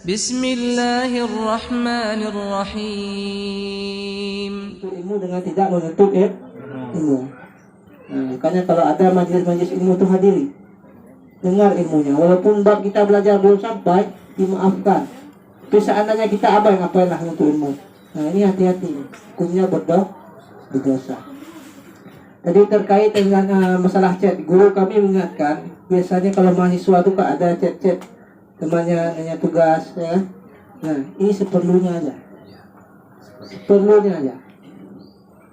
Bismillahirrahmanirrahim. Ilmu dengan tidak menuntut ilmu. Makanya kalau ada majlis-majlis ilmu itu hadiri, dengar ilmunya. Walaupun bab kita belajar belum sampai, dimaafkan. Tapi seandainya kita abai, ngapainlah untuk ilmu. Nah ini hati-hati, hukumnya berdosa. Tadi terkait dengan masalah chat, guru kami mengingatkan, biasanya kalau mahasiswa itu kan ada chat-chat temannya nanya tugas, ya. Nah ini seperlunya aja,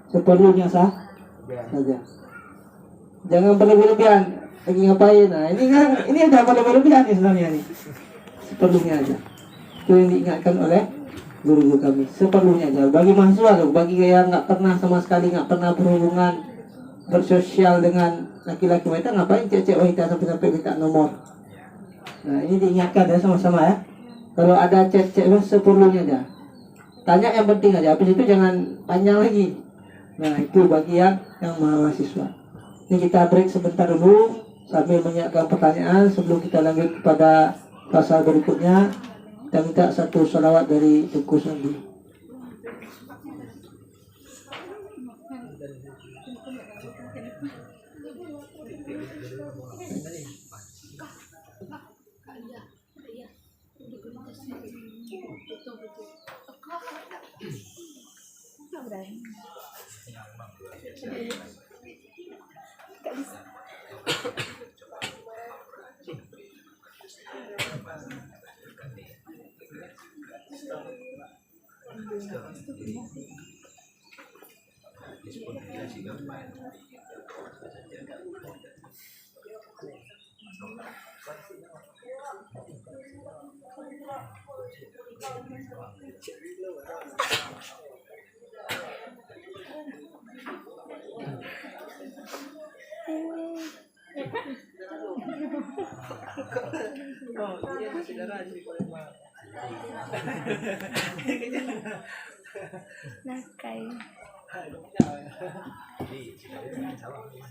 seperlunya saja. Jangan berlebihan, lagi ngapain? Nah ini udah berlebihan sebenarnya nih. Seperlunya aja. Itu yang diingatkan oleh guru-guru kami. Seperlunya aja. Bagi mahasiswa loh, bagi yang nggak pernah sama sekali nggak pernah berhubungan bersosial dengan laki-laki wanita, ngapain cek-cek wanita sampai minta nomor? Nah ini diingatkan ya sama-sama ya. Kalau ada cek-cek seperlunya aja. Tanya yang penting aja. Habis itu jangan panjang lagi. Nah itu bagi yang mahasiswa. Ini kita break sebentar dulu sambil menyiapkan pertanyaan sebelum kita lanjut kepada pasal berikutnya. Kita minta satu salawat dari Tuku Sandi.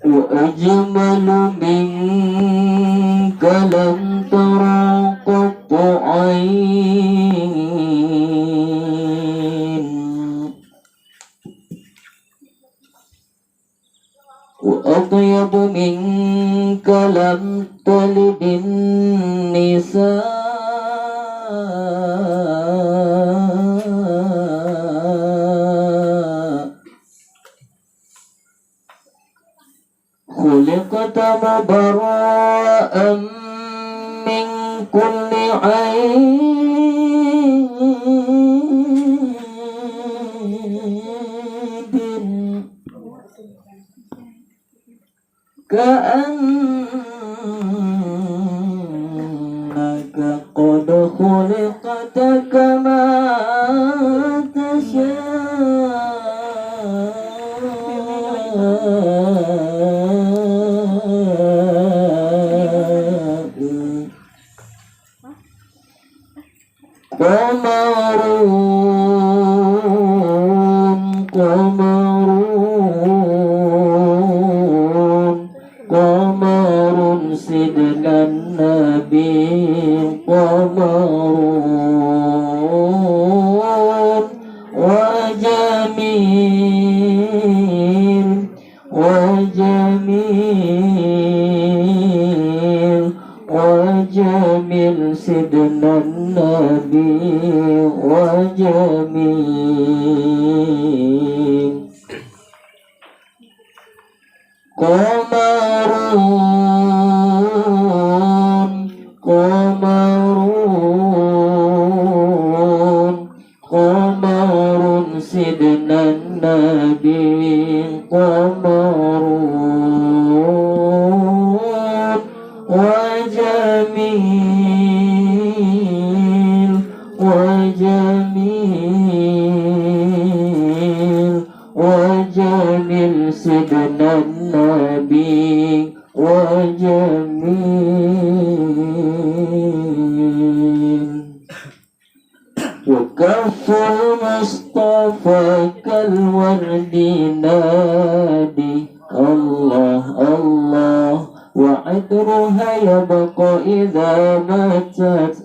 وأجمل منك لم ترى قط عين وأطيب منك لم تلد النساء خلقت مبرأ من كل عيب كأنك قد خلقت كما قمر سيدنا النبي قمر وجميل سيدنا النبي وجميل قمر سيدنا النبي قمر وجميل سيدنا النبي وجميل وكف المصطفى كالورد نادي الله الله وعطرها يبقى إذا ماتت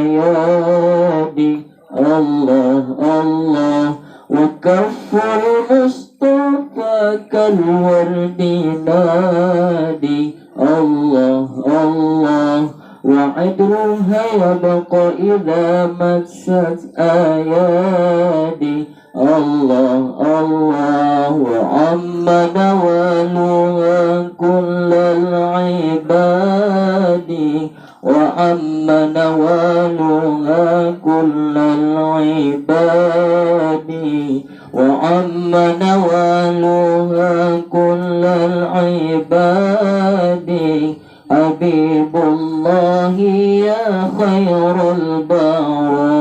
الأيادي الله الله وكف المصطفى كالورد نادي الله الله وعدلها يبقى إذا مست أيادي الله الله وعم نوالها كل العباد وعم نوالها كل العباد وعم نوالها كل العباد حبيب الله يا خير البرايا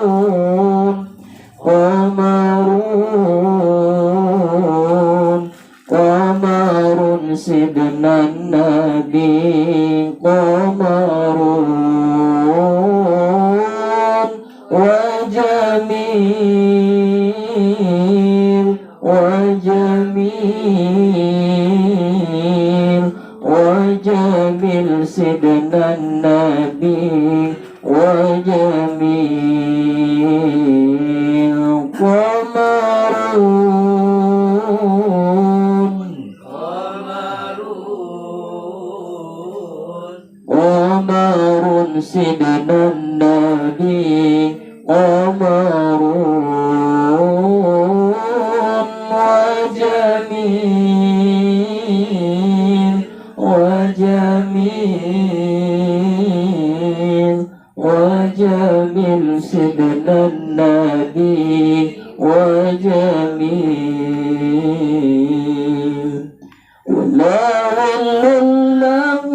قمرون قمرون قمر سيدنا النبي قمرون وجميل وجميل وجميل سيدنا النبي وجميل قمرون قمر سيدنا النبي قمرون وجميل وجميل وجميل سيدنا النبي وجميل ولا ظل له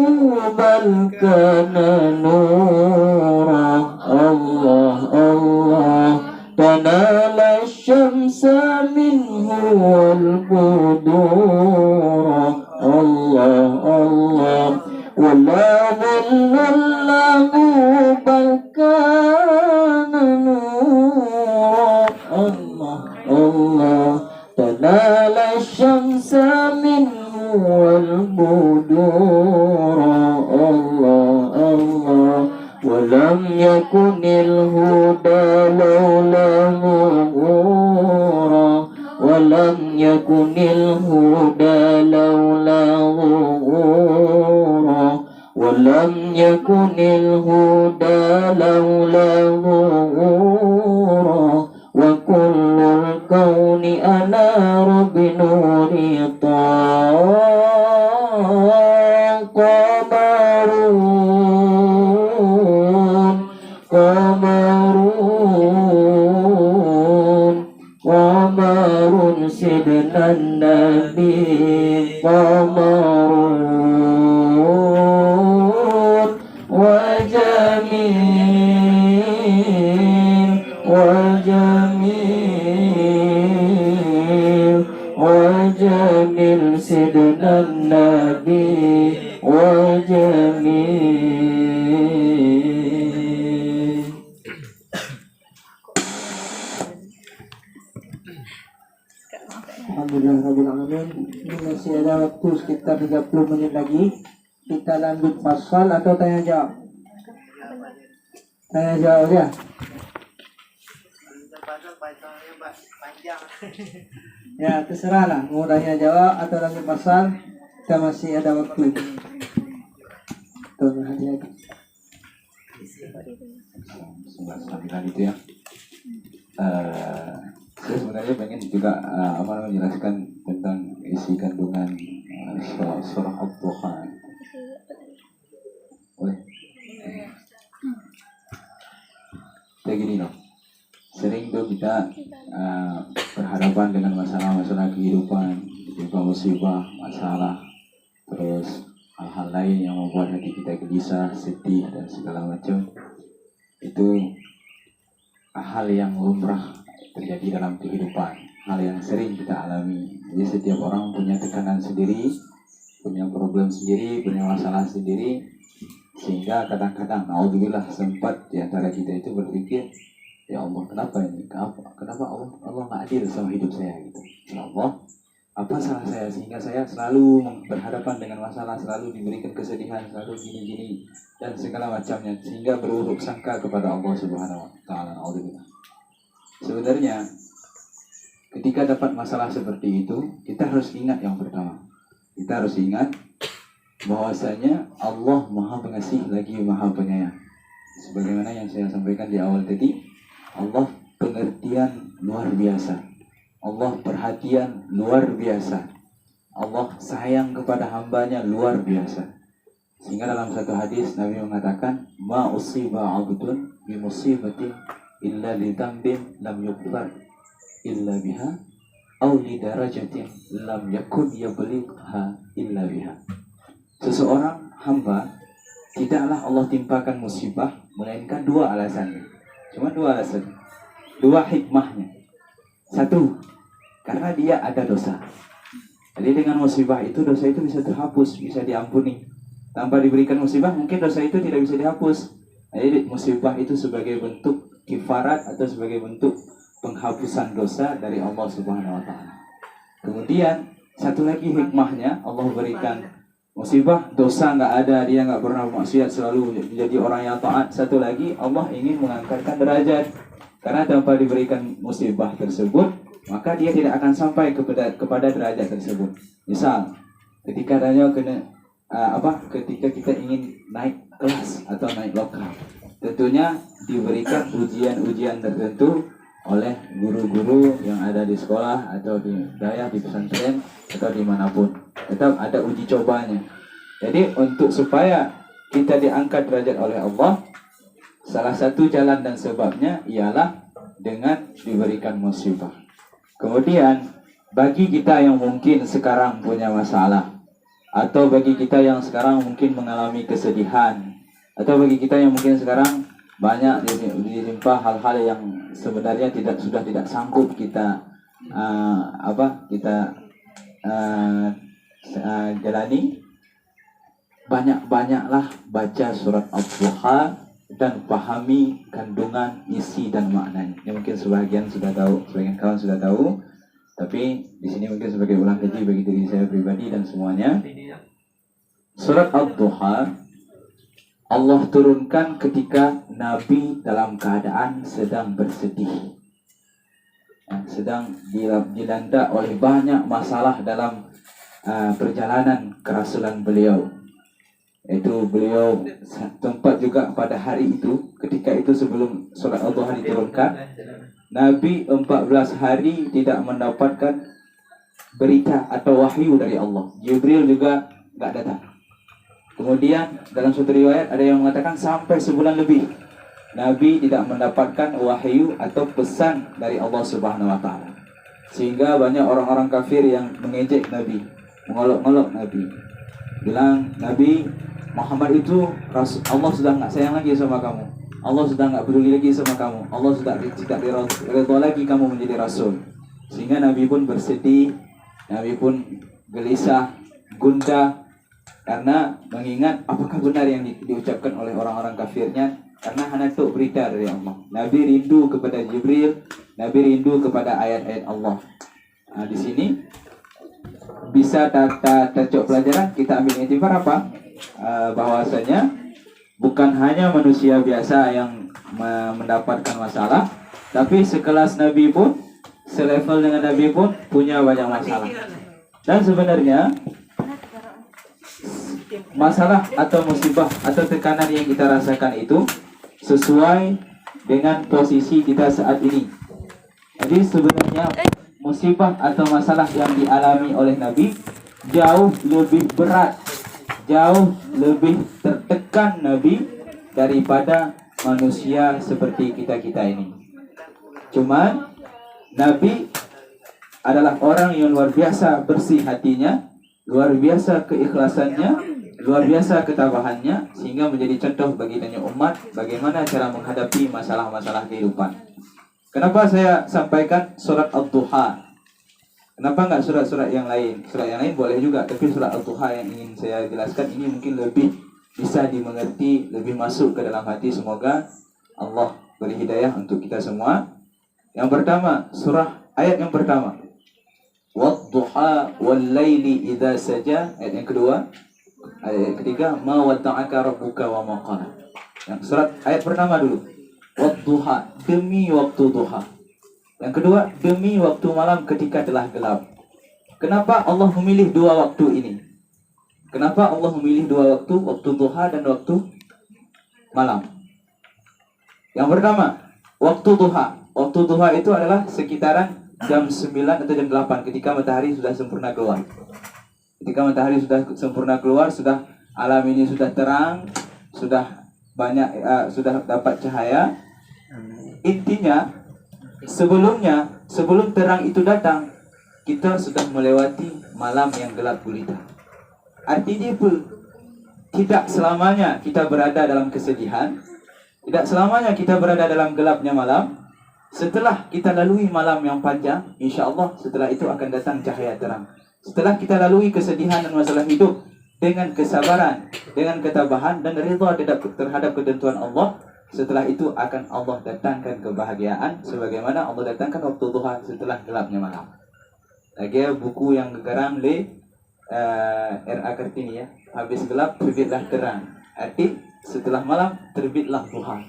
بل كان نورا الله الله تنال الشمس منه والبدور الله الله ولا ظل له بل كان نورا الله الله تنال الشمس منه والبدور الله الله ولم يكن الهدى لولا ظهورا ولم يكن الهدى لولا ظهورا ولم يكن الهدى لولا ظهورا وكل الكون أنار بنور طه قمرون قمرون قمر سيدنا النبي قمرون وجميل وجميل وجميل سيدنا النبي وجميل. Alhamdulillah Rabbil Alamin. Ini masih ada waktu sekitar 30 menit lagi. Kita lanjut pasal atau tanya jawab? Tanya jawab ya. Ya terserah lah, mau tanya jawab atau lanjut pasal. Kita masih ada waktu. Tuh hati-hati. Sambilan itu ya. Saya sebenarnya pengen juga menjelaskan tentang isi kandungan surah Al-Duha. Boleh? Kayak gini loh. Sering tuh kita berhadapan dengan masalah-masalah kehidupan, musibah, masalah, terus hal-hal lain yang membuat hati kita gelisah, sedih dan segala macam. Itu hal yang lumrah terjadi dalam kehidupan, hal yang sering kita alami. Jadi setiap orang punya tekanan sendiri, punya problem sendiri, punya masalah sendiri, sehingga kadang-kadang naudzubillah sempat di antara kita itu berpikir, ya Allah, kenapa ini? Kenapa Allah nggak adil sama hidup saya gitu? Ya Allah, apa salah saya sehingga saya selalu berhadapan dengan masalah, selalu diberikan kesedihan, selalu gini-gini dan segala macamnya, sehingga berburuk sangka kepada Allah Subhanahu wa taala. Sebenarnya ketika dapat masalah seperti itu, kita harus ingat yang pertama. Kita harus ingat bahwasanya Allah Maha Pengasih lagi Maha Penyayang. Sebagaimana yang saya sampaikan di awal tadi, Allah pengertian luar biasa, Allah perhatian luar biasa, Allah sayang kepada hambanya luar biasa. Sehingga dalam satu hadis Nabi mengatakan, ma usiba abdun bi musibatin illa li dzambin lam yughfar illa biha aw li darajatin lam yakun yablighha illa biha. Seseorang hamba tidaklah Allah timpakan musibah melainkan dua alasannya. Cuma dua alasan, dua hikmahnya. Satu, karena dia ada dosa. Jadi dengan musibah itu, dosa itu bisa terhapus, bisa diampuni. Tanpa diberikan musibah, mungkin dosa itu tidak bisa dihapus. Jadi musibah itu sebagai bentuk kifarat atau sebagai bentuk penghapusan dosa dari Allah Subhanahu wa taala. Kemudian satu lagi hikmahnya, Allah berikan musibah, dosa nggak ada, dia nggak pernah maksiat, selalu menjadi orang yang taat. Satu lagi, Allah ingin mengangkatkan derajat. Karena tanpa diberikan musibah tersebut, maka dia tidak akan sampai kepada derajat tersebut. Misal, ketika ketika kita ingin naik kelas atau naik lokal, tentunya diberikan ujian-ujian tertentu oleh guru-guru yang ada di sekolah atau di daerah, di pesantren atau dimanapun. Tetap ada uji cobanya. Jadi untuk supaya kita diangkat derajat oleh Allah, salah satu jalan dan sebabnya ialah dengan diberikan musibah. Kemudian bagi kita yang mungkin sekarang punya masalah, atau bagi kita yang sekarang mungkin mengalami kesedihan, atau bagi kita yang mungkin sekarang banyak ditimpa hal-hal yang sebenarnya sudah tidak sanggup kita jalani, banyak-banyaklah baca surat Ad-Duha dan pahami kandungan, isi dan maknanya. Ini mungkin sebagian sudah tahu, sebagian kawan sudah tahu, tapi di sini mungkin sebagai ulang kaji bagi diri saya pribadi dan semuanya. Surat Ad-Duha Allah turunkan ketika Nabi dalam keadaan sedang bersedih, sedang dilanda oleh banyak masalah dalam perjalanan kerasulan beliau. Itu beliau tempat juga pada hari itu, ketika itu sebelum surat Al-Duha diturunkan, Nabi 14 hari tidak mendapatkan berita atau wahyu dari Allah. Jibril juga nggak datang. Kemudian dalam suatu riwayat ada yang mengatakan sampai sebulan lebih Nabi tidak mendapatkan wahyu atau pesan dari Allah Subhanahu wa taala. Sehingga banyak orang-orang kafir yang mengejek Nabi, mengolok-olok Nabi. Bilang, Nabi Muhammad itu Allah sudah nggak sayang lagi sama kamu. Allah sudah nggak peduli lagi sama kamu. Allah sudah tidak redha lagi kamu menjadi rasul. Sehingga Nabi pun bersedih, Nabi pun gelisah, gundah, karena mengingat apakah benar yang diucapkan oleh orang-orang kafirnya. Karena hanya itu berita dari Allah. Nabi rindu kepada Jibril, Nabi rindu kepada ayat-ayat Allah. Nah, di sini bisa tercok pelajaran, kita ambil intibar apa? Bahwasanya bukan hanya manusia biasa yang mendapatkan masalah, tapi sekelas Nabi pun, selevel dengan Nabi pun punya banyak masalah. Dan sebenarnya masalah atau musibah atau tekanan yang kita rasakan itu sesuai dengan posisi kita saat ini. Jadi sebenarnya musibah atau masalah yang dialami oleh Nabi jauh lebih berat, jauh lebih tertekan Nabi daripada manusia seperti kita-kita ini. Cuman Nabi adalah orang yang luar biasa bersih hatinya, luar biasa keikhlasannya, luar biasa ketabahannya, sehingga menjadi contoh bagi banyak umat bagaimana cara menghadapi masalah-masalah kehidupan. Kenapa saya sampaikan surat Ad-Duha? Kenapa enggak surat-surat yang lain? Surat yang lain boleh juga, tapi surat Ad-Duha yang ingin saya jelaskan ini mungkin lebih bisa dimengerti, lebih masuk ke dalam hati. Semoga Allah beri hidayah untuk kita semua. Yang pertama, ayat yang pertama. wadduha wal laili idza saja. Ayat yang kedua. Ayat ketiga, ma wadda'aka rabbuka wa ma qala. Yang surat ayat pertama dulu. Wadduha, demi waktu duha. Yang kedua, demi waktu malam ketika telah gelap. Kenapa Allah memilih dua waktu ini? Kenapa Allah memilih dua waktu duha dan waktu malam? Yang pertama, waktu duha. Waktu duha itu adalah sekitaran jam 9 atau jam 8 ketika matahari sudah sempurna keluar. Ketika matahari sudah sempurna keluar, sudah alam ini sudah terang, sudah banyak sudah dapat cahaya. Intinya sebelum terang itu datang, kita sudah melewati malam yang gelap gulita. Artinya tidak selamanya kita berada dalam kesedihan, tidak selamanya kita berada dalam gelapnya malam. Setelah kita lalui malam yang panjang, insya Allah setelah itu akan datang cahaya terang. Setelah kita lalui kesedihan dan masalah hidup dengan kesabaran, dengan ketabahan dan ridha terhadap ketentuan Allah, setelah itu akan Allah datangkan kebahagiaan sebagaimana Allah datangkan waktu duha setelah gelapnya malam. Lagi buku yang dikarang oleh R.A. Kartini ya, habis gelap terbitlah terang. Arti setelah malam terbitlah duha.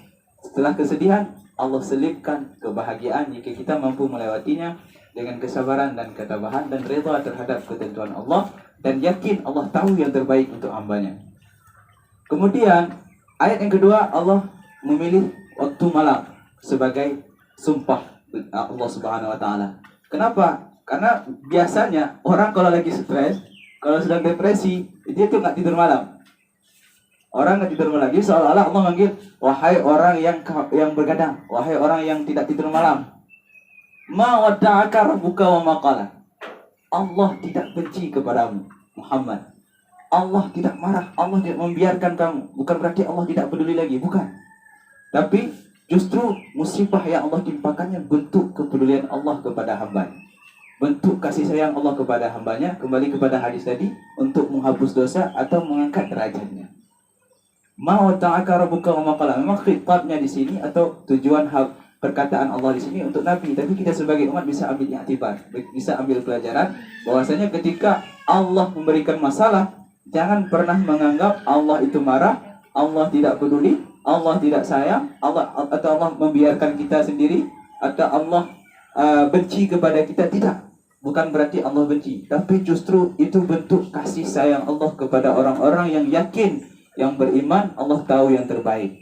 Setelah kesedihan Allah selipkan kebahagiaan jika kita mampu melewatinya dengan kesabaran dan ketabahan dan redha terhadap ketentuan Allah dan yakin Allah tahu yang terbaik untuk hambanya. Kemudian ayat yang kedua, Allah memilih waktu malam sebagai sumpah Allah Subhanahu wa taala. Kenapa? Karena biasanya orang kalau lagi stres, kalau sedang depresi, dia tuh nggak tidur malam. Orang nggak tidur malam. Jadi seolah-olah Allah manggil, wahai orang yang bergadang, wahai orang yang tidak tidur malam. Ma wadda'aka rabbuka wa ma qala. Allah tidak benci kepadamu, Muhammad. Allah tidak marah, Allah tidak membiarkan kamu. Bukan berarti Allah tidak peduli lagi, bukan. Tapi justru musibah yang Allah timpakannya bentuk kepedulian Allah kepada hamba. Bentuk kasih sayang Allah kepada hambanya, kembali kepada hadis tadi, untuk menghapus dosa atau mengangkat derajatnya. Ma wadda'aka rabbuka wa ma qala. Memang khitabnya di sini atau tujuan perkataan Allah di sini untuk Nabi, tapi kita sebagai umat bisa ambil i'tibar, bisa ambil pelajaran bahwasanya ketika Allah memberikan masalah, jangan pernah menganggap Allah itu marah, Allah tidak peduli, Allah tidak sayang, atau Allah membiarkan kita sendiri, atau Allah benci kepada kita. Tidak. Bukan berarti Allah benci, tapi justru itu bentuk kasih sayang Allah kepada orang-orang yang yakin, yang beriman. Allah tahu yang terbaik.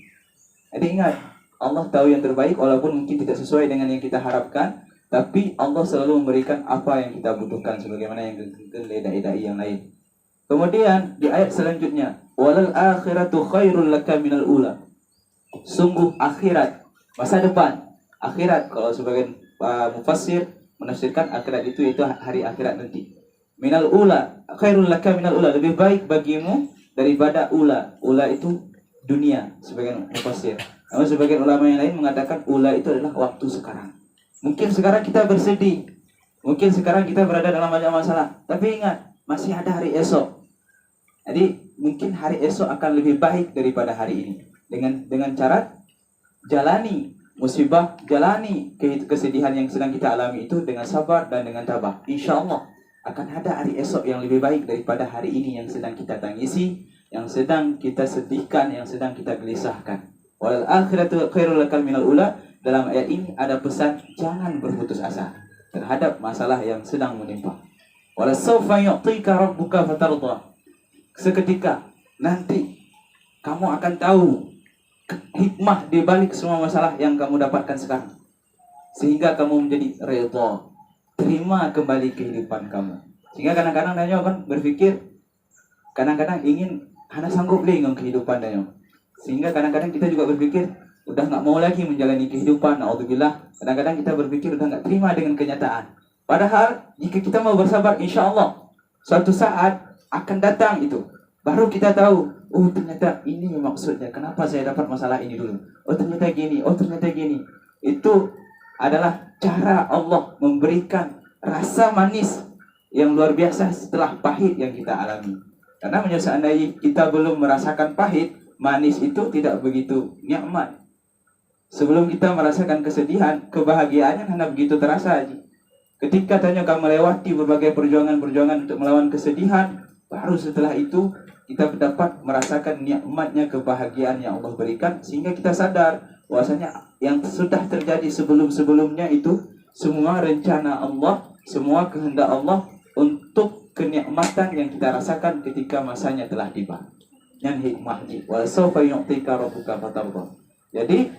Jadi ingat, Allah tahu yang terbaik walaupun mungkin tidak sesuai dengan yang kita harapkan, tapi Allah selalu memberikan apa yang kita butuhkan sebagaimana yang ditentukan oleh dai-dai yang lain. Kemudian di ayat selanjutnya, walal akhiratu khairul laka minal ula. Sungguh akhirat, masa depan. Akhirat kalau sebagian mufassir menafsirkan akhirat itu hari akhirat nanti. Minal ula, khairul laka minal ula, lebih baik bagimu daripada ula. Ula itu dunia sebagian mufassir. Namun sebagian ulama yang lain mengatakan ula itu adalah waktu sekarang. Mungkin sekarang kita bersedih, mungkin sekarang kita berada dalam banyak masalah, tapi ingat, masih ada hari esok. Jadi mungkin hari esok akan lebih baik daripada hari ini. Dengan cara jalani musibah, jalani kesedihan yang sedang kita alami itu dengan sabar dan dengan tabah. Insya Allah akan ada hari esok yang lebih baik daripada hari ini yang sedang kita tangisi, yang sedang kita sedihkan, yang sedang kita gelisahkan. Wal akhiratu khairul laka minal ula. Dalam ayat ini ada pesan jangan berputus asa terhadap masalah yang sedang menimpa. Wala sawfa yu'tika rabbuka fatarda. Seketika nanti kamu akan tahu hikmah di balik semua masalah yang kamu dapatkan sekarang, sehingga kamu menjadi redha, terima kembali kehidupan kamu. Sehingga kadang-kadang Danyo kan berpikir, kadang-kadang ingin hana sanggup dengan kehidupan Danyo. Sehingga kadang-kadang kita juga berpikir udah nggak mau lagi menjalani kehidupan. Naudzubillah. Kadang-kadang kita berpikir udah nggak terima dengan kenyataan. Padahal jika kita mau bersabar, insya Allah suatu saat akan datang itu. Baru kita tahu, oh ternyata ini maksudnya. Kenapa saya dapat masalah ini dulu? Oh ternyata gini. Oh ternyata gini. Itu adalah cara Allah memberikan rasa manis yang luar biasa setelah pahit yang kita alami. Karena seandainya kita belum merasakan pahit, manis itu tidak begitu nikmat. Sebelum kita merasakan kesedihan, kebahagiaannya hanya begitu terasa aja. Ketika tanya kamu melewati berbagai perjuangan-perjuangan untuk melawan kesedihan, baru setelah itu kita dapat merasakan nikmatnya kebahagiaan yang Allah berikan, sehingga kita sadar bahwasanya yang sudah terjadi sebelum-sebelumnya itu semua rencana Allah, semua kehendak Allah untuk kenikmatan yang kita rasakan ketika masanya telah tiba. Yang hikmahnya wa sawfa yu'tika rabbuka fatarda. Jadi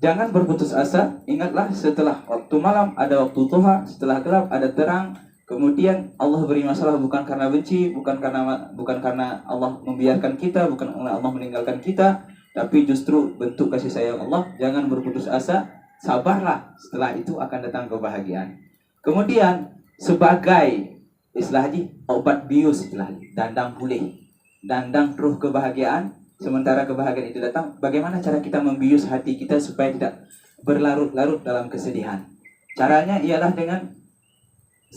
jangan berputus asa. Ingatlah, setelah waktu malam ada waktu duha, setelah gelap ada terang. Kemudian Allah beri masalah bukan karena benci, bukan karena Allah membiarkan kita, bukan karena Allah meninggalkan kita, tapi justru bentuk kasih sayang Allah. Jangan berputus asa, sabarlah, setelah itu akan datang kebahagiaan. Kemudian sebagai istilahnya obat bius, istilahnya dandang pulih, dandang ruh kebahagiaan. Sementara kebahagiaan itu datang, bagaimana cara kita membius hati kita supaya tidak berlarut-larut dalam kesedihan? Caranya ialah dengan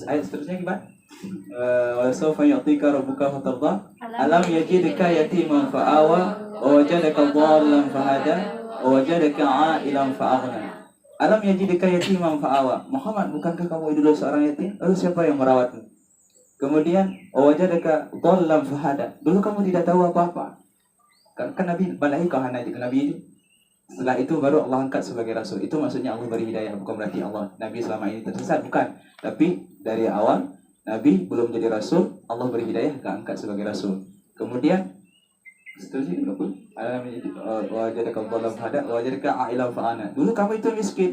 ayat seterusnya gimana? Wa sawfa yu'tika rabbuka fatarda, alam yajidka yatiman fa'awa, wa wajadaka dhallan fahada, wa wajadaka 'ailan fa'aghna. Alam yajidka yatiman fa'awa. Muhammad, bukankah kamu dulu seorang yatim? Lalu siapa yang merawatmu? Kemudian wa wajadaka dhallan fahada. Dulu kamu tidak tahu apa-apa. Kan Nabi balahi kau hana Nabi itu. Setelah itu baru Allah angkat sebagai rasul. Itu maksudnya Allah beri hidayah, bukan berarti Allah Nabi selama ini tersesat, bukan. Tapi dari awal Nabi belum jadi rasul, Allah beri hidayah, angkat sebagai rasul. Kemudian seterusnya wajadaka dhallan fahada wa wajadaka 'ailan fa'ana. Dulu kamu itu miskin,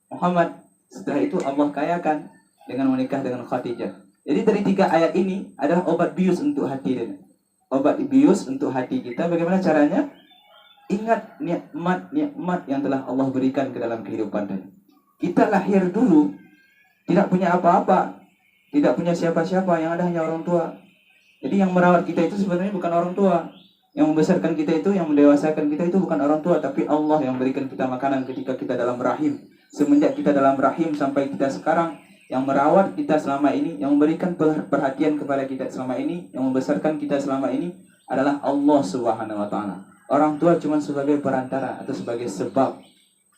Muhammad. Setelah itu Allah kayakan dengan menikah dengan Khadijah. Jadi dari 3 ayat ini adalah obat bius untuk hati kita. Obat bius untuk hati kita. Bagaimana caranya? Ingat nikmat-nikmat yang telah Allah berikan ke dalam kehidupan tadi. Kita lahir dulu tidak punya apa-apa, tidak punya siapa-siapa, yang ada hanya orang tua. Jadi yang merawat kita itu sebenarnya bukan orang tua. Yang membesarkan kita itu, yang mendewasakan kita itu bukan orang tua, tapi Allah yang berikan kita makanan ketika kita dalam rahim. Semenjak kita dalam rahim sampai kita sekarang, yang merawat kita selama ini, yang memberikan perhatian kepada kita selama ini, yang membesarkan kita selama ini adalah Allah Subhanahu wa taala. Orang tua cuma sebagai perantara atau sebagai sebab,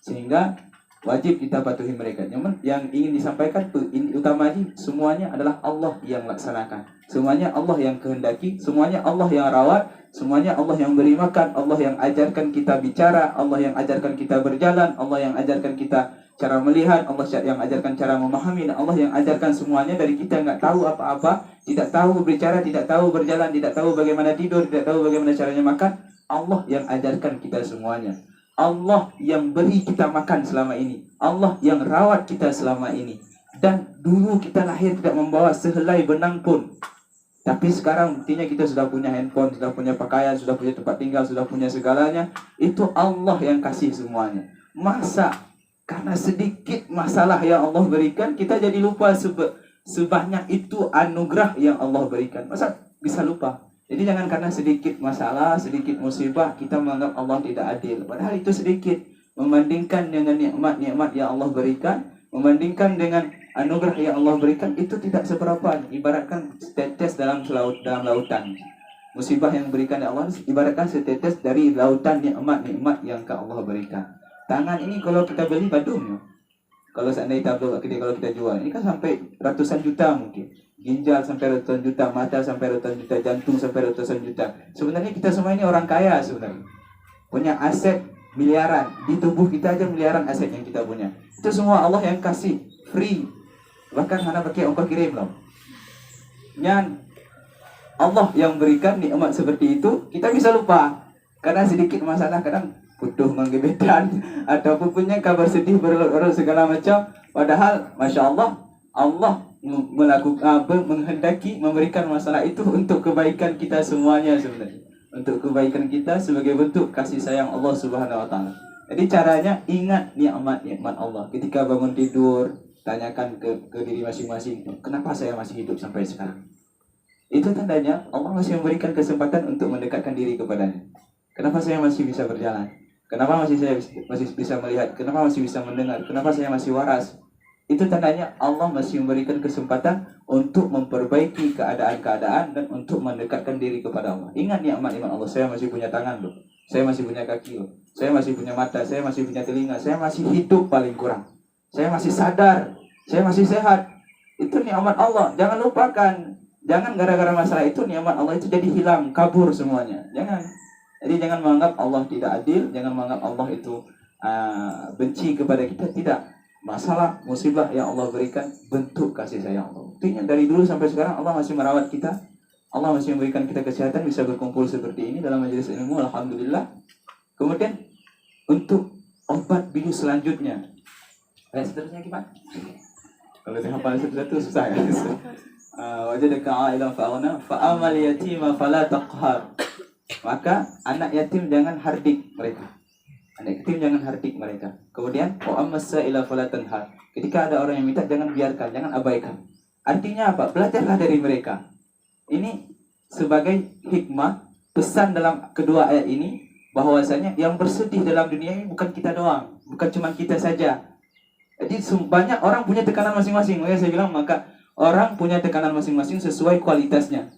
sehingga wajib kita patuhi mereka. Yang ingin disampaikan utamanya semuanya adalah Allah yang laksanakan. Semuanya Allah yang kehendaki, semuanya Allah yang rawat, semuanya Allah yang beri makan, Allah yang ajarkan kita bicara, Allah yang ajarkan kita berjalan, Allah yang ajarkan kita cara melihat, Allah yang ajarkan cara memahami, dan Allah yang ajarkan semuanya dari kita nggak tahu apa-apa, tidak tahu berbicara, tidak tahu berjalan, tidak tahu bagaimana tidur, tidak tahu bagaimana caranya makan. Allah yang ajarkan kita semuanya. Allah yang beri kita makan selama ini. Allah yang rawat kita selama ini. Dan dulu kita lahir tidak membawa sehelai benang pun. Tapi sekarang buktinya kita sudah punya handphone, sudah punya pakaian, sudah punya tempat tinggal, sudah punya segalanya. Itu Allah yang kasih semuanya. Masa karena sedikit masalah yang Allah berikan, kita jadi lupa sebanyak itu anugerah yang Allah berikan. Masa bisa lupa? Jadi jangan karena sedikit masalah, sedikit musibah, kita menganggap Allah tidak adil. Padahal itu sedikit. Membandingkan dengan nikmat-nikmat yang Allah berikan, membandingkan dengan anugerah yang Allah berikan, itu tidak seberapa. Ibaratkan setetes dalam lautan. Musibah yang berikan Allah ibaratkan setetes dari lautan nikmat-nikmat yang Allah berikan. Tangan ini kalau kita beli badung, kalau seandainya kalau kita jual, ini kan sampai ratusan juta mungkin. Ginjal sampai ratusan juta, mata sampai ratusan juta, jantung sampai ratusan juta. Sebenarnya kita semua ini orang kaya sebenarnya. Punya aset miliaran. Di tubuh kita aja miliaran aset yang kita punya. Itu semua Allah yang kasih, free. Bahkan mana pakai ongkos kirim loh. Dan Allah yang berikan nikmat seperti itu, kita bisa lupa. Karena sedikit masalah kadang butuh menggebetan ataupun punya kabar sedih berlarut-larut segala macam. Padahal Masya Allah, Allah menghendaki memberikan masalah itu untuk kebaikan kita semuanya sebenarnya. Untuk kebaikan kita sebagai bentuk kasih sayang Allah Subhanahu wa taala. Jadi caranya ingat nikmat-nikmat Allah. Ketika bangun tidur, tanyakan ke diri masing-masing, kenapa saya masih hidup sampai sekarang? Itu tandanya Allah masih memberikan kesempatan untuk mendekatkan diri kepadanya. Kenapa saya masih bisa berjalan? Kenapa saya masih bisa melihat? Kenapa masih bisa mendengar? Kenapa saya masih waras? Itu tandanya Allah masih memberikan kesempatan untuk memperbaiki keadaan-keadaan dan untuk mendekatkan diri kepada Allah. Ingat nikmat-nikmat Allah. Saya masih punya tangan loh. Saya masih punya kaki loh. Saya masih punya mata. Saya masih punya telinga. Saya masih hidup paling kurang. Saya masih sadar. saya masih sehat. Itu nikmat Allah. Jangan lupakan. Jangan gara-gara masalah itu nikmat Allah itu jadi hilang, kabur semuanya. Jangan. Jadi jangan menganggap Allah tidak adil, jangan menganggap Allah itu benci kepada kita. Tidak. Masalah, musibah yang Allah berikan bentuk kasih sayang Allah. Buktinya dari dulu sampai sekarang Allah masih merawat kita. Allah masih memberikan kita kesehatan, bisa berkumpul seperti ini dalam majelis ilmu, alhamdulillah. Kemudian untuk obat bius selanjutnya. Seterusnya gimana? Kalau dihafal satu-satu susah ya. Wajadaka a'ilan fa'una fa'amal yatima fala taqhar. Maka anak yatim jangan hardik mereka. Anak yatim jangan hardik mereka. Kemudian wa ammas sa'ila fala tanhar. Ketika ada orang yang minta jangan biarkan, jangan abaikan. Artinya apa? Belajarlah dari mereka. Ini sebagai hikmah pesan dalam kedua ayat ini bahwasanya yang bersedih dalam dunia ini bukan kita doang, bukan cuma kita saja. Jadi banyak orang punya tekanan masing-masing. Makanya saya bilang maka orang punya tekanan masing-masing sesuai kualitasnya.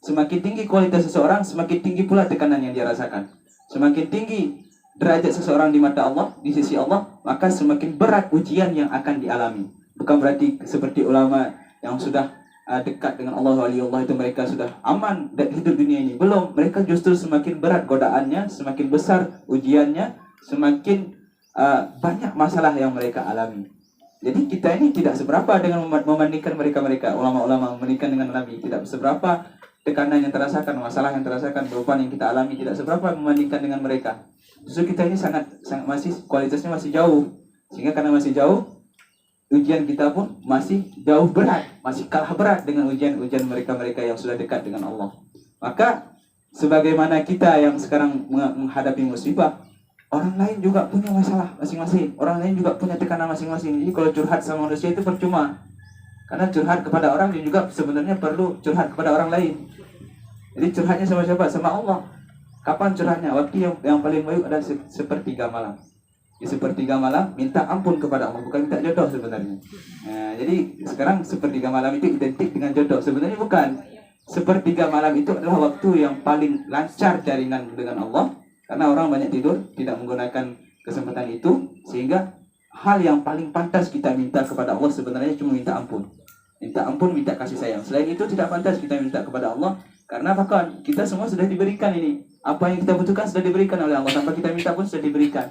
Semakin tinggi kualitas seseorang, semakin tinggi pula tekanan yang dia rasakan. Semakin tinggi derajat seseorang di mata Allah, di sisi Allah, maka semakin berat ujian yang akan dialami. Bukan berarti seperti ulama yang sudah dekat dengan Allah, waliullah itu mereka sudah aman dari hidup dunia ini. Belum, mereka justru semakin berat godaannya, semakin besar ujiannya, semakin banyak masalah yang mereka alami. Jadi kita ini tidak seberapa dengan membandingkan mereka-mereka ulama-ulama membandingkan dengan Nabi, tidak seberapa tekanan yang terasakan, masalah yang terasakan, beban yang kita alami tidak seberapa membandingkan dengan mereka. Justru kita ini sangat masih kualitasnya masih jauh, sehingga karena masih jauh ujian kita pun masih jauh berat, masih kalah berat dengan ujian-ujian mereka-mereka yang sudah dekat dengan Allah. Maka sebagaimana kita yang sekarang menghadapi musibah, orang lain juga punya masalah masing-masing. Orang lain juga punya tekanan masing-masing. Jadi kalau curhat sama manusia itu percuma. Karena curhat kepada orang dia juga sebenarnya perlu curhat kepada orang lain. Jadi curhatnya sama siapa? Sama Allah. Kapan curhatnya? Waktu yang paling baik adalah sepertiga malam. Di sepertiga malam minta ampun kepada Allah, bukan minta jodoh sebenarnya. Nah, jadi sekarang sepertiga malam itu identik dengan jodoh. Sebenarnya bukan. Sepertiga malam itu adalah waktu yang paling lancar jaringan dengan Allah. Karena orang banyak tidur, tidak menggunakan kesempatan itu, sehingga hal yang paling pantas kita minta kepada Allah sebenarnya cuma minta ampun. Minta ampun, minta kasih sayang. Selain itu tidak pantas kita minta kepada Allah, karena bahkan kita semua sudah diberikan ini. Apa yang kita butuhkan sudah diberikan oleh Allah, tanpa kita minta pun sudah diberikan.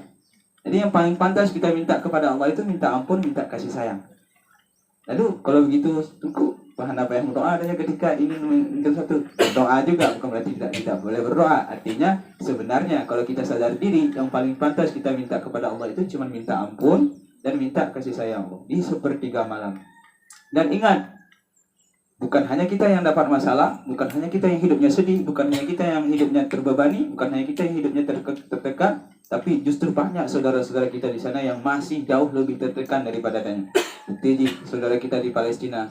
Jadi yang paling pantas kita minta kepada Allah itu minta ampun, minta kasih sayang. Lalu kalau begitu, tunggu bahan apa yang berdoa adanya ketika ingin menginginkan satu doa juga, bukan berarti tidak boleh berdoa. Artinya sebenarnya kalau kita sadar diri, yang paling pantas kita minta kepada Allah itu cuma minta ampun dan minta kasih sayang Allah di sepertiga malam. Dan ingat, bukan hanya kita yang dapat masalah, bukan hanya kita yang hidupnya sedih, bukan hanya kita yang hidupnya terbebani, bukan hanya kita yang hidupnya tertekan, tapi justru banyak saudara-saudara kita di sana yang masih jauh lebih tertekan daripadanya. Seperti saudara kita di Palestina,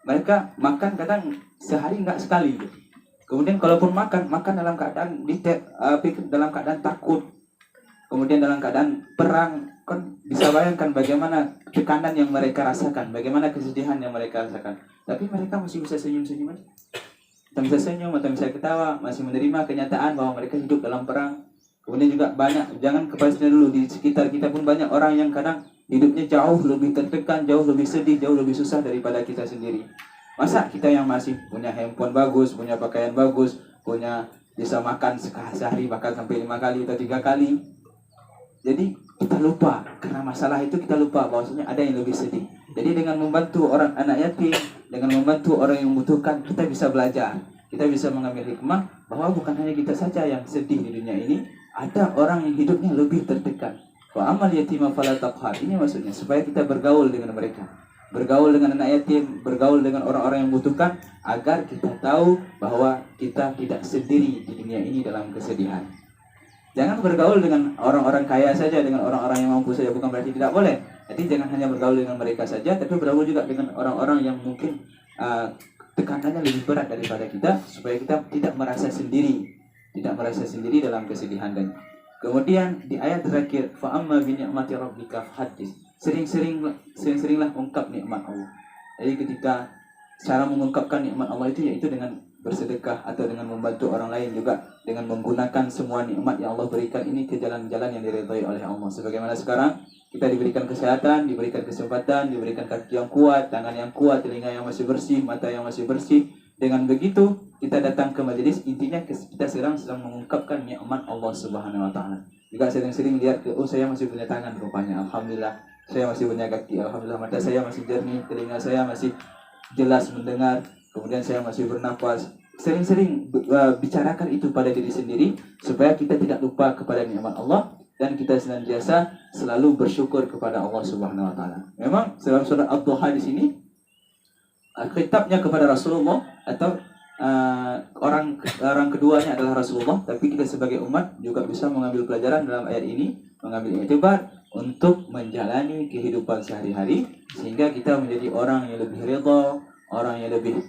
mereka makan kadang sehari enggak sekali. Kemudian kalaupun makan dalam keadaan dalam keadaan takut. Kemudian dalam keadaan perang, kan bisa bayangkan bagaimana tekanan yang mereka rasakan, bagaimana kesedihan yang mereka rasakan. Tapi mereka masih bisa senyum-senyum aja. Atau bisa senyum, atau bisa ketawa, masih menerima kenyataan bahwa mereka hidup dalam perang. Kemudian juga banyak, jangan ke Palestina dulu, di sekitar kita pun banyak orang yang kadang hidupnya jauh lebih tertekan, jauh lebih sedih, jauh lebih susah daripada kita sendiri. Masa kita yang masih punya handphone bagus, punya pakaian bagus, punya bisa makan sehari bahkan sampai 5 kali atau 3 kali. Jadi kita lupa, karena masalah itu kita lupa bahwasanya ada yang lebih sedih. Jadi dengan membantu orang anak yatim, dengan membantu orang yang membutuhkan, kita bisa belajar. Kita bisa mengambil hikmah bahwa bukan hanya kita saja yang sedih di dunia ini, ada orang yang hidupnya lebih tertekan. Wa amal yatima fala taqhar. Ini maksudnya supaya kita bergaul dengan mereka. Bergaul dengan anak yatim, bergaul dengan orang-orang yang membutuhkan, agar kita tahu bahwa kita tidak sendiri di dunia ini dalam kesedihan. Jangan bergaul dengan orang-orang kaya saja, dengan orang-orang yang mampu saja, bukan berarti tidak boleh. Jadi jangan hanya bergaul dengan mereka saja, tapi bergaul juga dengan orang-orang yang mungkin tekanannya lebih berat daripada kita, supaya kita tidak merasa sendiri, dalam kesedihan. Dan kemudian di ayat terakhir, fa amma bi ni'mati rabbika fahaddits. Sering-seringlah ungkap nikmat Allah. Jadi ketika cara mengungkapkan nikmat Allah itu yaitu dengan bersedekah atau dengan membantu orang lain, juga dengan menggunakan semua nikmat yang Allah berikan ini ke jalan-jalan yang diridhai oleh Allah. Sebagaimana sekarang kita diberikan kesehatan, diberikan kesempatan, diberikan kaki yang kuat, tangan yang kuat, telinga yang masih bersih, mata yang masih bersih. Dengan begitu kita datang ke majelis, intinya kita sedang mengungkapkan nikmat Allah Subhanahu wa taala. Juga sering-sering lihat ke, oh saya masih punya tangan rupanya, alhamdulillah. Saya masih punya kaki, alhamdulillah. Mata saya masih jernih, telinga saya masih jelas mendengar, kemudian saya masih bernafas. Sering-sering bicarakan itu pada diri sendiri supaya kita tidak lupa kepada nikmat Allah dan kita senantiasa selalu bersyukur kepada Allah Subhanahu wa taala. Memang dalam surat Ad-Duha di sini khitabnya kepada Rasulullah atau orang keduanya adalah Rasulullah, tapi kita sebagai umat juga bisa mengambil pelajaran dalam ayat ini, mengambil iktibar untuk menjalani kehidupan sehari-hari sehingga kita menjadi orang yang lebih ridha, orang yang lebih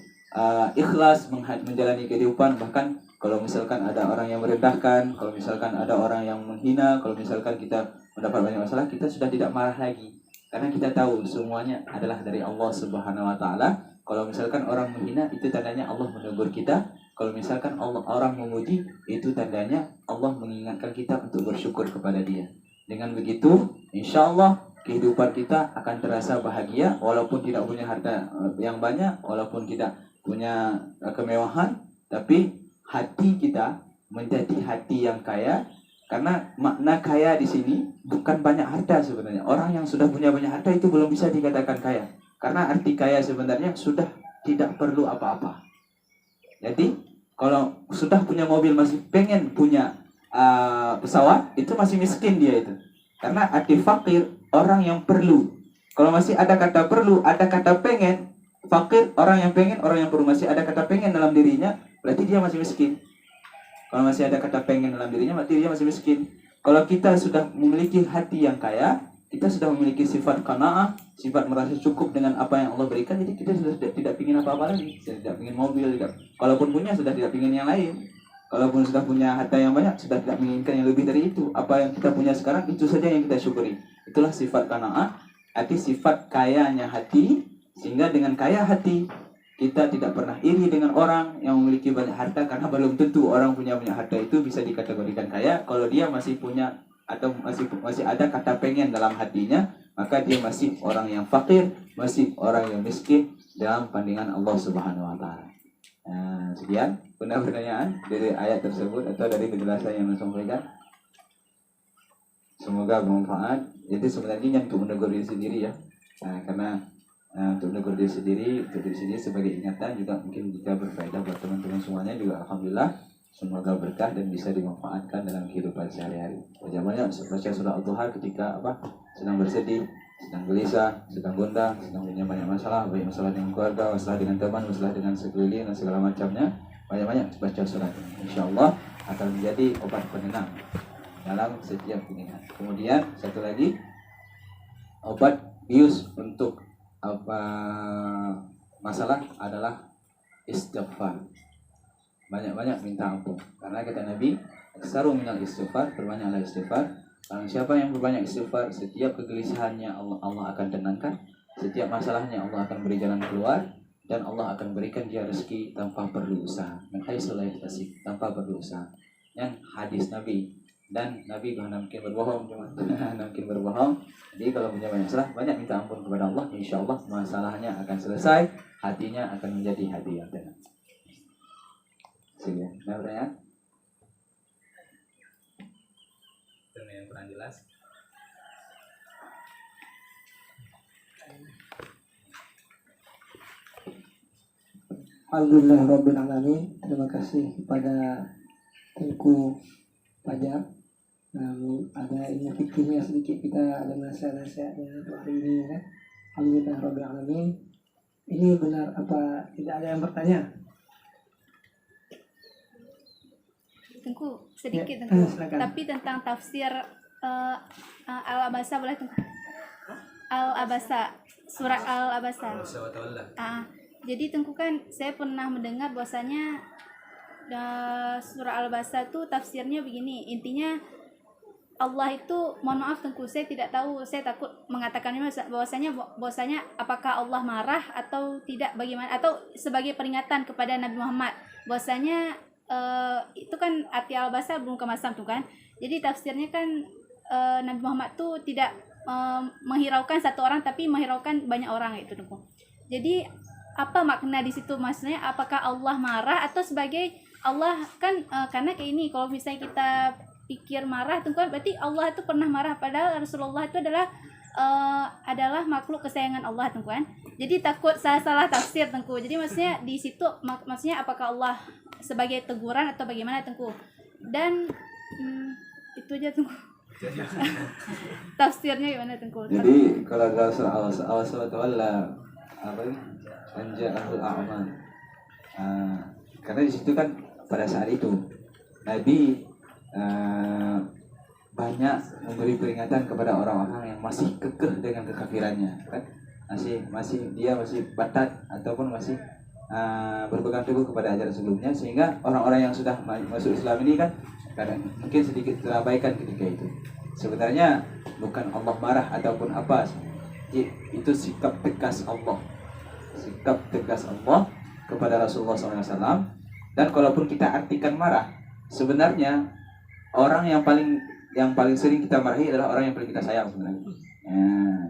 ikhlas menjalani kehidupan. Bahkan kalau misalkan ada orang yang merendahkan, kalau misalkan ada orang yang menghina, kalau misalkan kita mendapat banyak masalah, kita sudah tidak marah lagi karena kita tahu semuanya adalah dari Allah Subhanahu wa taala. Kalau misalkan orang menghina, itu tandanya Allah menegur kita. Kalau misalkan orang memuji, itu tandanya Allah mengingatkan kita untuk bersyukur kepada Dia. Dengan begitu, insya Allah kehidupan kita akan terasa bahagia, walaupun tidak punya harta yang banyak, walaupun tidak punya kemewahan, tapi hati kita menjadi hati yang kaya. Karena makna kaya di sini bukan banyak harta sebenarnya. Orang yang sudah punya banyak harta itu belum bisa dikatakan kaya. Karena arti kaya sebenarnya sudah tidak perlu apa-apa. Jadi kalau sudah punya mobil masih pengen punya pesawat, itu masih miskin dia itu. Karena arti fakir orang yang perlu. Kalau masih ada kata perlu, ada kata pengen, fakir orang yang pengen, orang yang perlu, masih ada kata pengen dalam dirinya, berarti dia masih miskin. Kalau masih ada kata pengen dalam dirinya, berarti dia masih miskin. Kalau kita sudah memiliki hati yang kaya, kita sudah memiliki sifat qanaah, sifat merasa cukup dengan apa yang Allah berikan, jadi kita sudah tidak ingin apa-apa lagi. Tidak ingin mobil, tidak. Kalaupun punya, sudah tidak ingin yang lain. Kalaupun sudah punya harta yang banyak, sudah tidak menginginkan yang lebih dari itu. Apa yang kita punya sekarang, itu saja yang kita syukuri. Itulah sifat qanaah, arti sifat kayanya hati. Sehingga dengan kaya hati, kita tidak pernah iri dengan orang yang memiliki banyak harta, karena belum tentu orang punya banyak harta itu bisa dikategorikan kaya. Kalau dia masih punya atau masih ada kata pengen dalam hatinya, maka dia masih orang yang fakir, masih orang yang miskin dalam pandangan Allah Subhanahu wa taala. Sekian pertanyaan dari ayat tersebut atau dari penjelasan yang disampaikan. Semoga bermanfaat. Jadi sebenarnya untuk menegur diri sendiri ya. Karena untuk menegur diri sendiri, untuk diri sendiri sebagai ingatan juga mungkin jika berfaedah buat teman-teman semuanya juga alhamdulillah. Semoga berkah dan bisa dimanfaatkan dalam kehidupan sehari-hari. Banyak baca surah Al-Duha ketika sedang bersedih, sedang gelisah, sedang gundah, sedang punya banyak masalah, baik masalah dengan keluarga, masalah dengan teman, masalah dengan sekeliling dan segala macamnya. Banyak-banyak baca surah ini. Insyaallah akan menjadi obat penenang dalam setiap pikiran. Kemudian satu lagi, obat bius untuk masalah adalah istighfar. Banyak-banyak minta ampun. Karena kata Nabi, aksaru minal istighfar, berbanyaklah istighfar. Siapa yang berbanyak istighfar, setiap kegelisahannya Allah akan tenangkan, setiap masalahnya Allah akan beri jalan keluar, dan Allah akan berikan dia rezeki tanpa perlu usaha. Tanpa perlu usaha. Yang hadis Nabi. Dan Nabi bukan mungkin berbohong, cuma mungkin berbohong. Jadi kalau punya banyak masalah, banyak minta ampun kepada Allah, insya Allah masalahnya akan selesai, hatinya akan menjadi hati yang tenang. Sekian. Ada pertanyaan? Yang kurang jelas. Alhamdulillah Alamin. Terima kasih kepada Tengku Pajak. Ada ini fikirnya sedikit, kita ada nasihat-nasihatnya untuk hari ini kan. Alhamdulillah Alamin. Ini benar apa tidak ada yang bertanya? Tengku, sedikit ya, Tengku. Tapi tentang tafsir Al-Abasa boleh Tengku? Al-Abasa, surat Al-Abasa. Jadi Tengku kan saya pernah mendengar bahwasanya surah Al-Abasa itu tafsirnya begini. Intinya Allah itu, mohon maaf Tengku, saya tidak tahu, saya takut mengatakannya bahwasanya apakah Allah marah atau tidak, bagaimana, atau sebagai peringatan kepada Nabi Muhammad bahwasanya itu kan arti Al-Abasa belum kemasam tuh kan. Jadi tafsirnya kan Nabi Muhammad tuh tidak menghiraukan satu orang tapi menghiraukan banyak orang itu Tengku. Jadi apa makna di situ, maksudnya apakah Allah marah atau sebagai Allah kan karena kayak ini, kalau misalnya kita pikir marah Tengku, berarti Allah itu pernah marah, padahal Rasulullah itu adalah makhluk kesayangan Allah Tengku kan. Jadi takut salah tafsir Tengku. Jadi maksudnya di situ maksudnya apakah Allah sebagai teguran atau bagaimana Tengku. Dan itu aja Tengku. Tafsirnya gimana Tengku? Jadi kalau Allah SWT apa ini? Anja'ahul a'man. Karena di situ kan pada saat itu Nabi banyak memberi peringatan kepada orang-orang yang masih kekeh dengan kekafirannya, kan? Masih batat ataupun masih berpegang teguh kepada ajaran sebelumnya, sehingga orang-orang yang sudah masuk Islam ini kan kadang mungkin sedikit terabaikan ketika itu. Sebenarnya bukan Allah marah ataupun apa, itu sikap tegas Allah kepada Rasulullah SAW. Dan kalaupun kita artikan marah, sebenarnya orang yang paling sering kita marahi adalah orang yang paling kita sayang sebenarnya.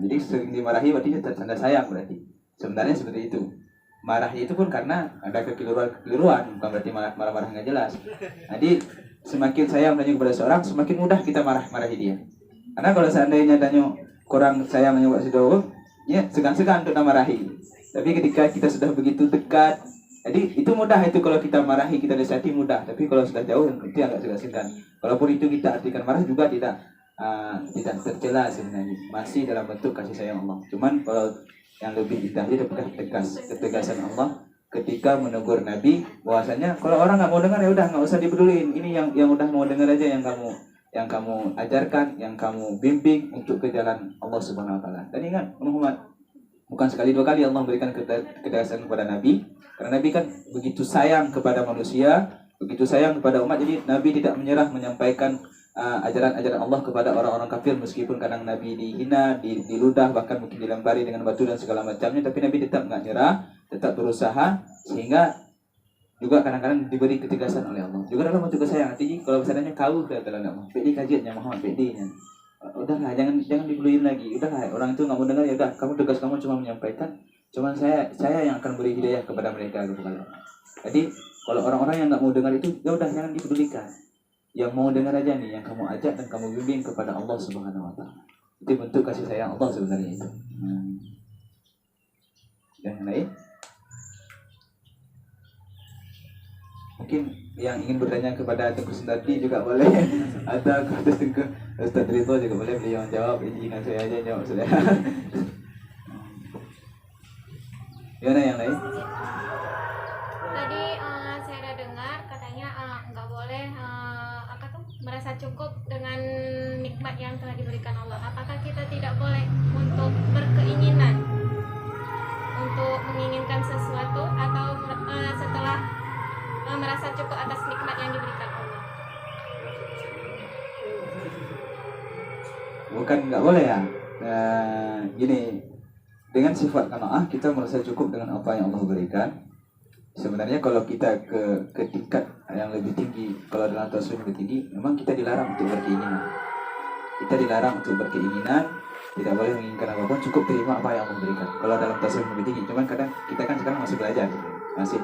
Jadi sering dimarahi berarti tanda sayang, berarti sebenarnya seperti itu. Marah itu pun karena ada kekeliruan, bukan berarti marah-marah nggak jelas. Jadi semakin sayang tanya kepada seorang, semakin mudah kita marahi dia. Karena kalau seandainya tanya kurang sayang tanya buat sidowo, ya segan-segan untuk marahi. Tapi ketika kita sudah begitu dekat, jadi itu mudah itu kalau kita marahi, kita nasihati mudah. Tapi kalau sudah jauh itu agak segan-segan. Walaupun itu kita artikan marah juga tidak tercela sebenarnya, masih dalam bentuk kasih sayang Allah. Cuman kalau yang lebih ditahui adalah ketegasan Allah ketika menegur Nabi bahwasanya kalau orang nggak mau dengar ya udah nggak usah dipedulin. Ini yang udah mau dengar aja, yang kamu ajarkan, yang kamu bimbing untuk ke jalan Allah Subhanahu Wa Taala. Dan ingat Muhammad, bukan sekali dua kali Allah memberikan ketegasan kepada Nabi, karena Nabi kan begitu sayang kepada manusia, begitu sayang kepada umat. Jadi Nabi tidak menyerah menyampaikan ajaran-ajaran Allah kepada orang-orang kafir, meskipun kadang Nabi dihina, diludah, bahkan mungkin dilempari dengan batu dan segala macamnya, tapi Nabi tetap nggak nyerah, tetap berusaha, sehingga juga kadang-kadang diberi ketegasan oleh Allah. Juga dalam bentuk kesayangan. Jadi kalau misalnya kau ke dalam Allah, pedi kajiannya Muhammad, pedinya, udahlah jangan dibeliin lagi, udahlah orang itu nggak mau dengar ya udah, kamu tugas kamu cuma menyampaikan, cuman saya yang akan beri hidayah kepada mereka gitu kan. Jadi kalau orang-orang yang nggak mau dengar itu ya udah jangan dipedulikan. Yang mau dengar aja nih, yang kamu ajak dan kamu bimbing kepada Allah Subhanahu Wa Taala. Itu bentuk kasih sayang Allah sebenarnya itu. Dan yang lain, mungkin yang ingin bertanya kepada Tengku Sendati juga boleh, atau kepada Tengku Ustaz Rito juga boleh, beliau jawab. Izinkan saya aja jawab sudah. Gimana yang lain? Tadi saya ada dengar katanya nggak boleh merasa cukup dengan nikmat yang telah diberikan Allah. Apakah kita tidak boleh untuk berkeinginan untuk menginginkan sesuatu atau setelah merasa cukup atas nikmat yang diberikan Allah? Bukan nggak boleh ya. Gini, dengan sifat qanaah kita merasa cukup dengan apa yang Allah berikan. Sebenarnya kalau kita ke tingkat yang lebih tinggi, kalau dalam tasawuf yang lebih tinggi, memang kita dilarang untuk berkeinginan. Kita dilarang untuk berkeinginan, tidak boleh menginginkan apapun, cukup terima apa yang Allah berikan. Kalau dalam tasawuf yang lebih tinggi, cuman kadang kita kan sekarang masih belajar, masih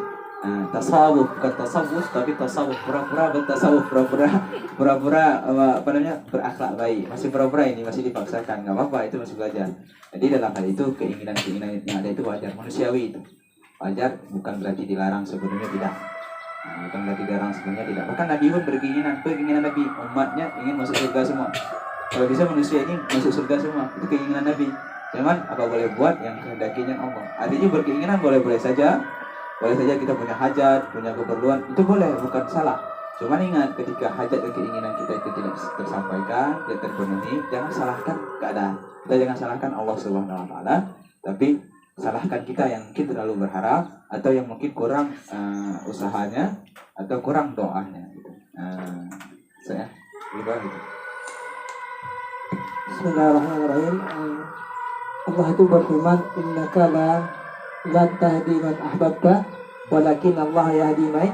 tasawuf, bukan tasawuf, tapi tasawuf pura-pura bertasawuf, pura-pura apa namanya, berakhlak baik, masih pura-pura ini, masih dipaksakan, nggak apa-apa, itu masih belajar. Jadi dalam hal itu keinginan yang ada itu wajar, manusiawi itu. Wajar, bukan berarti dilarang, sebenarnya tidak. Bukan berarti dilarang, sebenarnya tidak. Bahkan Nabi pun keinginan Nabi, umatnya ingin masuk surga semua. Kalau bisa manusia ini masuk surga semua, itu keinginan Nabi. Cuman apa boleh buat yang kehendakinya Allah. Artinya berkeinginan boleh-boleh saja. Boleh saja kita punya hajat, punya keperluan, itu boleh, bukan salah. Cuman ingat, ketika hajat dan keinginan kita itu tidak tersampaikan, tidak terpenuhi, jangan salahkan keadaan. Kita jangan salahkan Allah Subhanahu Wa Taala, tapi salahkan kita yang mungkin terlalu berharap, atau yang mungkin kurang usahanya, atau kurang doanya gitu. Saya berdoa gitu. Bismillahirrahmanirrahim. Allah itu berfirman, innaka la tahdi man ahbabta, walakin Allah yahdi man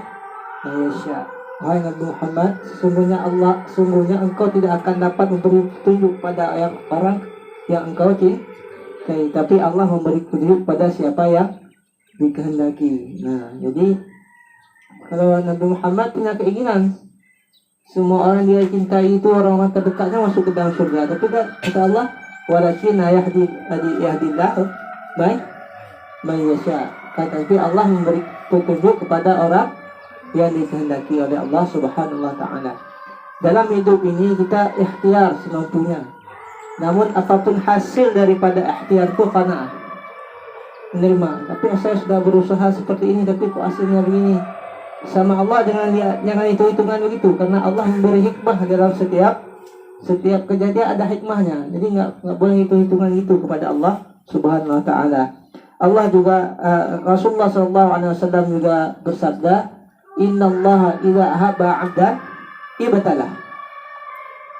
yasha. Wahai Nabi Muhammad, sungguhnya engkau tidak akan dapat memberi petunjuk pada orang yang engkau cintai, tapi Allah memberi petunjuk pada siapa yang dikehendaki. Nah, jadi kalau Nabi Muhammad punya keinginan semua orang dia cintai itu orang-orang terdekatnya masuk ke dalam surga, tapi kata Allah, walakin yahdillah man yasha. Tapi Allah memberi petunjuk kepada orang yang dikehendaki oleh Allah Subhanahu wa taala. Dalam hidup ini kita ikhtiar semampunya. Namun apapun hasil daripada ikhtiar itu qanaah. Menerima. Tapi saya sudah berusaha seperti ini tapi kok hasilnya begini. Sama Allah jangan hitung-hitungan begitu, karena Allah memberi hikmah dalam setiap kejadian ada hikmahnya. Jadi nggak boleh hitung-hitungan itu kepada Allah Subhanahu wa taala. Allah juga Rasulullah SAW juga bersabda, innallaha idza ahabba 'abdan ibtalah.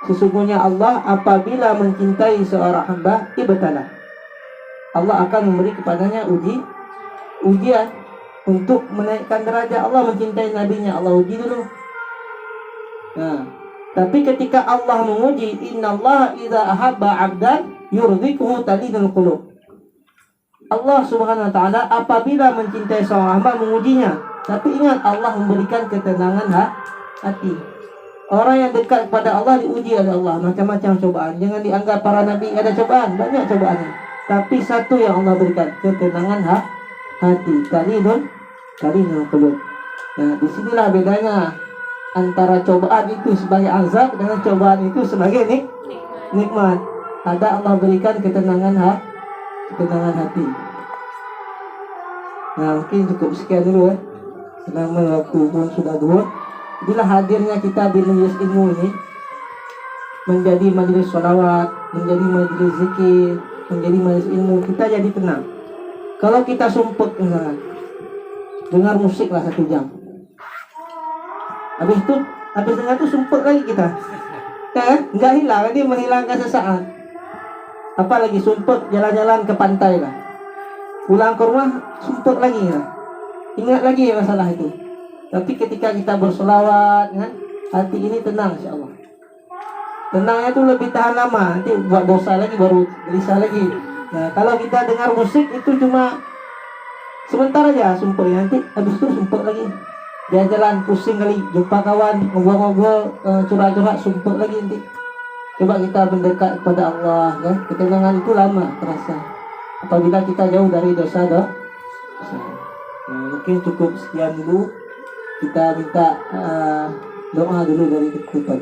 Sesungguhnya Allah apabila mencintai seorang hamba ibtalah. Allah akan memberi kepadanya ujian untuk menaikkan derajat. Allah mencintai nabinya, Allah uji dulu. Nah, tapi ketika Allah menguji, innallaha idza ahabba 'abdan yurziquhu talinul qulub. Allah Subhanahu wa taala apabila mencintai seorang hamba mengujinya. Tapi ingat, Allah memberikan ketenangan hati. Orang yang dekat kepada Allah diuji oleh Allah macam-macam cobaan. Jangan dianggap para nabi ada cobaan, banyak cobaannya. Tapi satu yang Allah berikan, ketenangan hati. Talinul qulub. Nah, disinilah bedanya antara cobaan itu sebagai azab dengan cobaan itu sebagai nikmat. Ada Allah berikan ketenangan hati. Nah, mungkin cukup sekian dulu ya. Selama waktu pun sudah 2. Inilah hadirnya kita di majelis ilmu ini, menjadi majelis sholawat, menjadi majelis zikir, menjadi majelis ilmu, kita jadi tenang. Kalau kita sumpek misalnya, dengar musik lah 1 jam, habis dengar itu sumpek lagi kita, kan? Nggak hilang, ini menghilangkan sesaat. Apalagi sumpek jalan-jalan ke pantai lah, pulang ke rumah sumpek lagi lah, ingat lagi masalah itu. Tapi ketika kita bersolawat, kan, hati ini tenang, insyaallah. Tenangnya itu lebih tahan lama. Nanti buat dosa lagi baru gelisah lagi. Nah, kalau kita dengar musik itu cuma sebentar aja sumpahnya, nanti habis itu sumpah lagi. Jalan-jalan pusing kali, jumpa kawan, ngobrol-ngobrol, curhat-curhat, sumpah lagi nanti. Coba kita mendekat kepada Allah, kan? Ketenangan itu lama terasa. Apabila kita jauh dari dosa. Nah, mungkin cukup sekian dulu. Kita minta doa dulu dari kita.